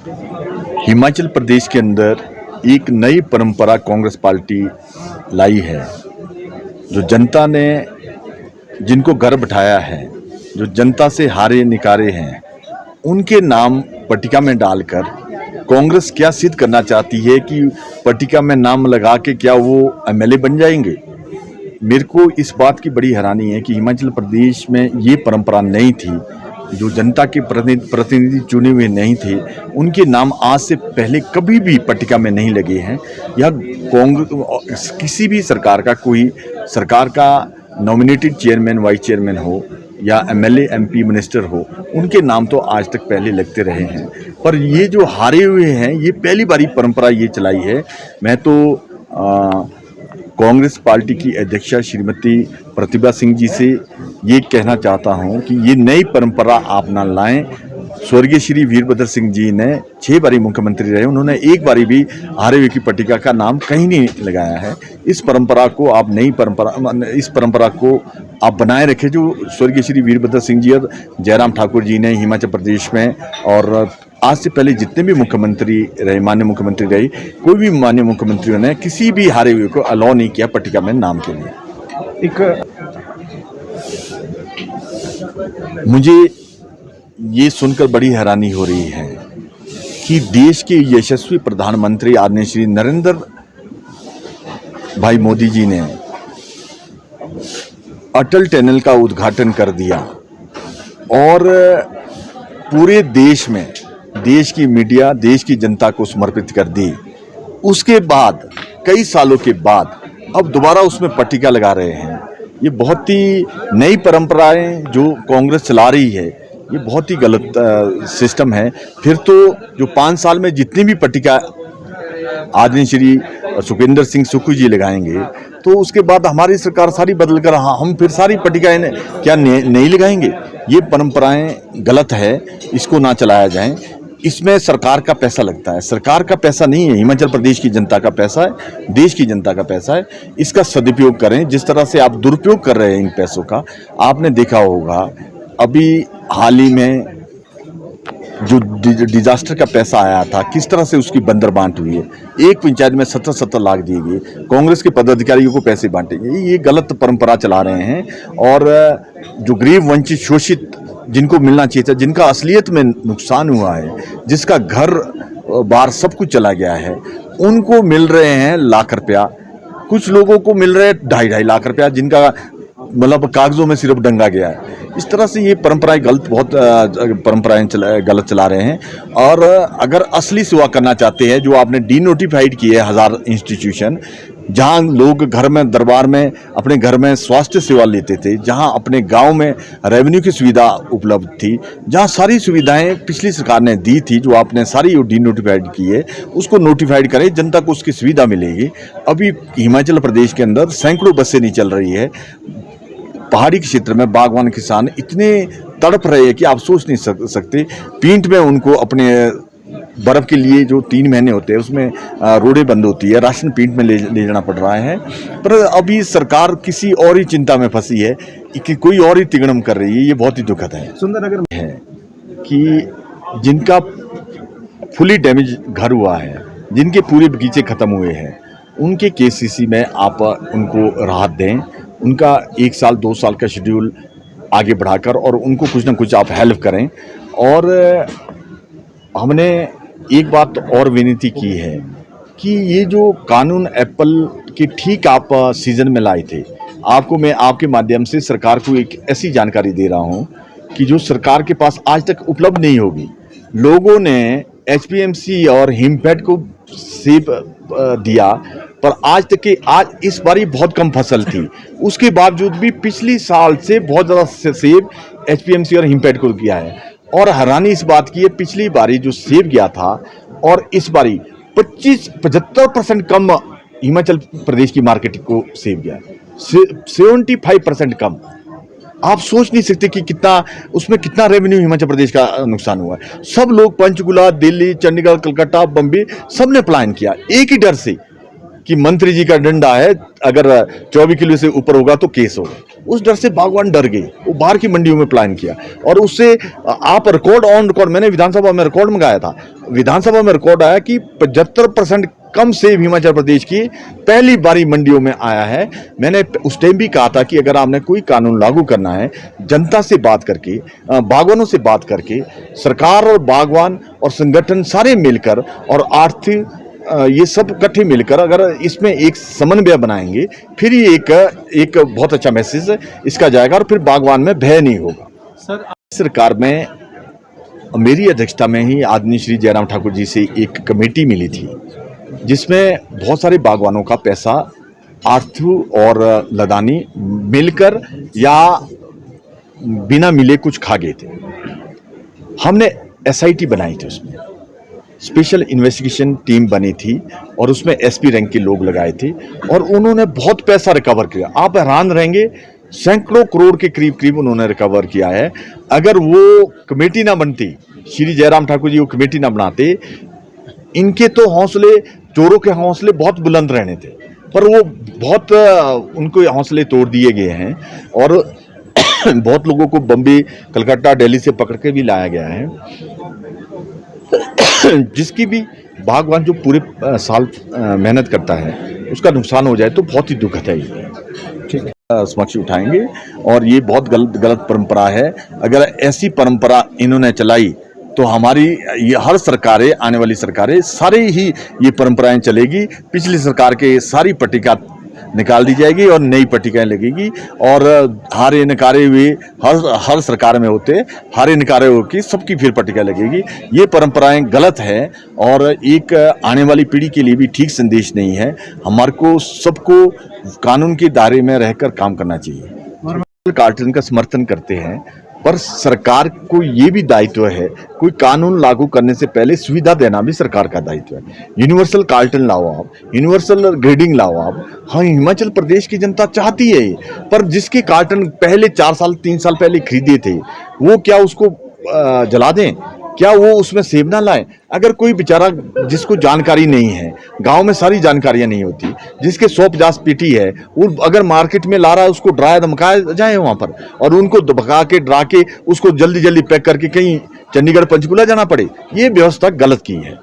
हिमाचल प्रदेश के अंदर एक नई परंपरा कांग्रेस पार्टी लाई है। जो जनता ने जिनको घर बिठाया है, जो जनता से हारे निकारे हैं, उनके नाम पट्टिका में डालकर कांग्रेस क्या सिद्ध करना चाहती है कि पट्टिका में नाम लगा के क्या वो एमएलए बन जाएंगे। मेरे को इस बात की बड़ी हैरानी है कि हिमाचल प्रदेश में ये परंपरा नहीं थी। जो जनता के प्रतिनिधि चुने हुए नहीं थे, उनके नाम आज से पहले कभी भी पट्टिका में नहीं लगे हैं। या कांग्रेस किसी भी सरकार का कोई सरकार का नॉमिनेटेड चेयरमैन, वाइस चेयरमैन हो या एमएलए, एमपी, मिनिस्टर हो, उनके नाम तो आज तक पहले लगते रहे हैं। पर ये जो हारे हुए हैं, ये पहली बारी परंपरा ये चलाई है। मैं तो कांग्रेस पार्टी की अध्यक्षा श्रीमती प्रतिभा सिंह जी से ये कहना चाहता हूं कि ये नई परंपरा आप ना लाएं। स्वर्गीय श्री वीरभद्र सिंह जी ने 6 बारी मुख्यमंत्री रहे, उन्होंने एक बारी भी हारे हुए की पट्टिका का नाम कहीं नहीं लगाया है। इस परंपरा को आप इस परंपरा को आप बनाए रखें जो स्वर्गीय श्री वीरभद्र सिंह जी और जयराम ठाकुर जी ने हिमाचल प्रदेश में और आज से पहले जितने भी मुख्यमंत्री रहे, माननीय मुख्यमंत्री रहे, कोई भी माननीय मुख्यमंत्रियों ने किसी भी हारे हुए को अलाउ नहीं किया पट्टिका में नाम के लिए। मुझे ये सुनकर बड़ी हैरानी हो रही है कि देश के यशस्वी प्रधानमंत्री आदरणीय श्री नरेंद्र भाई मोदी जी ने अटल टनल का उद्घाटन कर दिया और पूरे देश में देश की मीडिया, देश की जनता को समर्पित कर दी। उसके बाद कई सालों के बाद अब दोबारा उसमें पट्टिका लगा रहे हैं। ये बहुत ही नई परंपराएं जो कांग्रेस चला रही है, ये बहुत ही गलत सिस्टम है। फिर तो जो 5 साल में जितनी भी पट्टिका आदरणीय श्री सुखविंदर सिंह सुक्खू जी लगाएंगे, तो उसके बाद हमारी सरकार सारी बदल कर हम फिर सारी पट्टिकाएं क्या नहीं लगाएंगे। ये परंपराएं गलत है, इसको ना चलाया जाए। इसमें सरकार का पैसा लगता है, सरकार का पैसा नहीं है, हिमाचल प्रदेश की जनता का पैसा है, देश की जनता का पैसा है। इसका सदुपयोग करें। जिस तरह से आप दुरुपयोग कर रहे हैं इन पैसों का, आपने देखा होगा अभी हाल ही में जो डिजास्टर का पैसा आया था, किस तरह से उसकी बंदर बांट हुई है। एक पंचायत में 70-70 लाख दिए गए, कांग्रेस के पदाधिकारियों को पैसे बांटेंगे। ये गलत परंपरा चला रहे हैं। और जो गरीब, वंचित, शोषित जिनको मिलना चाहिए था, जिनका असलियत में नुकसान हुआ है, जिसका घर बार सब कुछ चला गया है, उनको मिल रहे हैं लाख रुपया। कुछ लोगों को मिल रहे हैं 2.5 लाख रुपया, जिनका मतलब कागजों में सिर्फ डंगा गया है। इस तरह से ये परंपराएं बहुत परंपराएं गलत चला रहे हैं। और अगर असली सेवा करना चाहते हैं, जो आपने डीनोटिफाइड किए है 1000 इंस्टीट्यूशन, जहां लोग घर में, दरबार में, अपने घर में स्वास्थ्य सेवा लेते थे, जहां अपने गांव में रेवेन्यू की सुविधा उपलब्ध थी, जहां सारी सुविधाएं पिछली सरकार ने दी थी, जो आपने सारी डीनोटिफाइड की है, उसको नोटिफाइड करें, जनता को उसकी सुविधा मिलेगी। अभी हिमाचल प्रदेश के अंदर सैकड़ों बसें नहीं चल रही है। पहाड़ी के क्षेत्र में बागवान किसान इतने तड़प रहे हैं कि आप सोच नहीं सकते। पींट में उनको अपने बर्फ के लिए जो 3 महीने होते हैं, उसमें रोडें बंद होती है, राशन पींट में ले जाना पड़ रहा है। पर अभी सरकार किसी और ही चिंता में फंसी है कि कोई और ही तिगड़म कर रही है। ये बहुत ही दुखद है। सुंदरनगर में है कि जिनका फुली डैमेज घर हुआ है, जिनके पूरे बगीचे खत्म हुए हैं, उनके केसीसी में आप उनको राहत दें। उनका 1 साल 2 साल का शेड्यूल आगे बढ़ाकर और उनको कुछ ना कुछ आप हेल्प करें। और हमने एक बात और विनती की है कि ये जो कानून एप्पल के ठीक आप सीजन में लाए थे, आपको मैं आपके माध्यम से सरकार को एक ऐसी जानकारी दे रहा हूँ कि जो सरकार के पास आज तक उपलब्ध नहीं होगी। लोगों ने एचपीएमसी और हिमफेड को सेब दिया, पर आज इस बारी बहुत कम फसल थी। उसके बावजूद भी पिछली साल से बहुत ज़्यादा सेब एचपीएमसी और हिमफेड को किया है। और हैरानी इस बात की है, पिछली बारी जो सेब गया था और इस बारी 75% कम हिमाचल प्रदेश की मार्केट को सेब गया, 75% कम। आप सोच नहीं सकते कि उसमें कितना रेवेन्यू हिमाचल प्रदेश का नुकसान हुआ है। सब लोग पंचकुला, दिल्ली, चंडीगढ़, कलकत्ता, बम्बे, सब ने पलायन किया एक ही डर से कि मंत्री जी का डंडा है, अगर 24 किलो से ऊपर होगा तो केस होगा। उस डर से बागवान डर गए, वो बाहर की मंडियों में प्लान किया और उससे आप रिकॉर्ड ऑन रिकॉर्ड, मैंने विधानसभा में रिकॉर्ड मंगाया था, विधानसभा में रिकॉर्ड आया कि 75% कम सेब हिमाचल प्रदेश की पहली बारी मंडियों में आया है। मैंने उस टाइम भी कहा था कि अगर आपने कोई कानून लागू करना है, जनता से बात करके, बागवानों से बात करके, सरकार और बागवान और संगठन सारे मिलकर और आर्थिक ये सब इकट्ठे मिलकर अगर इसमें एक समन्वय बनाएंगे, फिर ये एक बहुत अच्छा मैसेज इसका जाएगा और फिर बागवान में भय नहीं होगा। सर सरकार में मेरी अध्यक्षता में ही आदरणीय श्री जयराम ठाकुर जी से एक कमेटी मिली थी, जिसमें बहुत सारे बागवानों का पैसा आर्थू और लदानी मिलकर या बिना मिले कुछ खा गए थे। हमने एसआईटी बनाई थी, उसमें स्पेशल इन्वेस्टिगेशन टीम बनी थी और उसमें एसपी रैंक के लोग लगाए थे और उन्होंने बहुत पैसा रिकवर किया। आप हैरान रहेंगे, सैकड़ों करोड़ के करीब करीब उन्होंने रिकवर किया है। अगर वो कमेटी ना बनती, श्री जयराम ठाकुर जी वो कमेटी ना बनाते, इनके तो हौसले, चोरों के हौसले बहुत बुलंद रहने थे, पर वो बहुत उनको हौसले तोड़ दिए गए हैं और बहुत लोगों को बम्बई, कलकत्ता, दिल्ली से पकड़ के भी लाया गया है। जिसकी भी बागवान जो पूरे साल मेहनत करता है, उसका नुकसान हो जाए तो बहुत ही दुखद है ये। ठीक है, समक्ष उठाएंगे और ये बहुत गलत परंपरा है। अगर ऐसी परंपरा इन्होंने चलाई तो हमारी ये हर सरकारें, आने वाली सरकारें सारी ही ये परंपराएं चलेगी। पिछली सरकार के सारी पट्टिका निकाल दी जाएगी और नई पट्टिकाएं लगेगी और हारे नकारे हुए हर सरकार में होते, हारे नकारे होगी सबकी फिर पट्टिका लगेगी। ये परंपराएं गलत है और एक आने वाली पीढ़ी के लिए भी ठीक संदेश नहीं है। हमारे को सबको कानून के दायरे में रहकर काम करना चाहिए। कार्टन का समर्थन करते हैं, पर सरकार को ये भी दायित्व है, कोई कानून लागू करने से पहले सुविधा देना भी सरकार का दायित्व है। यूनिवर्सल कार्टन लाओ आप, यूनिवर्सल ग्रेडिंग लाओ आप। हाँ, हिमाचल प्रदेश की जनता चाहती है, पर जिसके कार्टन पहले 4 साल 3 साल पहले खरीदे थे, वो क्या उसको जला दें? क्या वो उसमें सेब ना लाए? अगर कोई बेचारा जिसको जानकारी नहीं है, गांव में सारी जानकारियां नहीं होती, जिसके 150 पेटी है, वो अगर मार्केट में ला रहा है, उसको डराया धमकाया जाए वहां पर और उनको धमका के डरा के उसको जल्दी जल्दी पैक करके कहीं चंडीगढ़ पंचकुला जाना पड़े, ये व्यवस्था गलत की है।